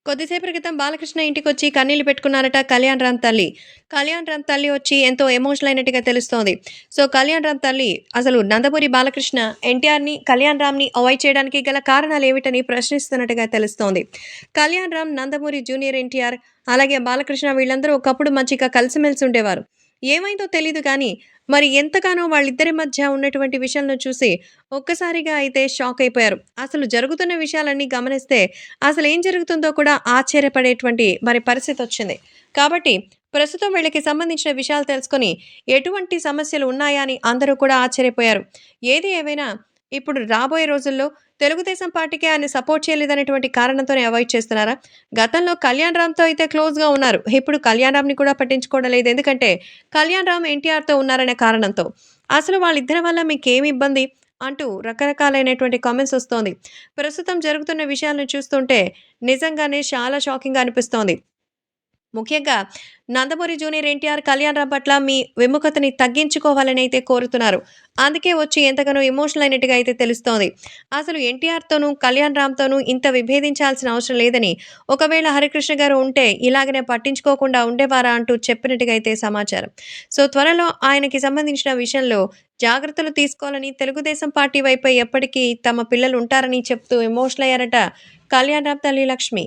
కొద్దిసేపటి క్రితం బాలకృష్ణ ఇంటికొచ్చి కన్నీళ్లు పెట్టుకున్నారట కళ్యాణ్ రామ్ తల్లి. కళ్యాణ్ రామ్ తల్లి వచ్చి ఎంతో ఎమోషనల్ అయినట్టుగా తెలుస్తోంది. సో, కళ్యాణ్ రామ్ తల్లి అసలు నందమూరి బాలకృష్ణ ఎన్టీఆర్‌ని, కళ్యాణ్ రామ్‌ని అవాయిడ్ చేయడానికి గల కారణాలేమిటని ప్రశ్నిస్తున్నట్టుగా తెలుస్తోంది. కళ్యాణ్ రామ్, నందమూరి జూనియర్ ఎన్టీఆర్, అలాగే బాలకృష్ణ వీళ్ళందరూ ఒకప్పుడు మంచిగా కలిసిమెలిసి ఉండేవారు. ఏమైందో తెలీదు గానీ, మరి ఎంతగానో వాళ్ళిద్దరి మధ్య ఉన్నటువంటి విషయాలను చూసి ఒక్కసారిగా అయితే షాక్ అయిపోయారు. అసలు జరుగుతున్న విషయాలన్నీ గమనిస్తే అసలేం జరుగుతుందో కూడా ఆశ్చర్యపడేటువంటి మరి పరిస్థితొచ్చింది. కాబట్టి ప్రస్తుతం వీళ్ళకి సంబంధించిన విషయాలు తెలుసుకొని, ఎటువంటి సమస్యలు ఉన్నాయా అని అందరూ కూడా ఆశ్చర్యపోయారు. ఏది ఏమైనా ఇప్పుడు రాబోయే రోజుల్లో తెలుగుదేశం పార్టీకే ఆయన సపోర్ట్ చేయలేదనేటువంటి కారణంతోనే అవాయిడ్ చేస్తున్నారా? గతంలో కళ్యాణ్ రామ్‌తో అయితే క్లోజ్‌గా ఉన్నారు. ఇప్పుడు కళ్యాణ్ రామ్‌ని కూడా పట్టించుకోవడం లేదు. ఎందుకంటే కళ్యాణ్ రామ్ ఎన్టీఆర్‌తో ఉన్నారనే కారణంతో. అసలు వాళ్ళిద్దరి వల్ల మీకేమి ఇబ్బంది? అంటూ రకరకాలైనటువంటి కామెంట్స్ ఒస్తోంది. ప్రస్తుతం జరుగుతున్న విషయాలను చూస్తుంటే నిజంగానే చాలా షాకింగ్‌గా అనిపిస్తోంది. ముఖ్యంగా నందమూరి జూనియర్ ఎన్టీఆర్, కళ్యాణ్ రామ్ పట్ల మీ విముఖతని తగ్గించుకోవాలని అయితే కోరుతున్నారు. అందుకే వచ్చి ఎంతగానో ఎమోషనల్ అయినట్టుగా అయితే తెలుస్తోంది. అసలు ఎన్టీఆర్‌తోనూ, కళ్యాణ్ రామ్‌తోనూ ఇంత విభేదించాల్సిన అవసరం లేదని, ఒకవేళ హరికృష్ణ గారు ఉంటే ఇలాగనే పట్టించుకోకుండా ఉండేవారా అంటూ చెప్పినట్టుగా అయితే సమాచారం. సో, త్వరలో ఆయనకి సంబంధించిన విషయంలో జాగ్రత్తలు తీసుకోవాలని తెలుగుదేశం పార్టీ వైపే ఎప్పటికీ తమ పిల్లలు ఉంటారని చెప్తూ ఎమోషనల్ అయ్యారట కళ్యాణ్ రామ్ తల్లి లక్ష్మి.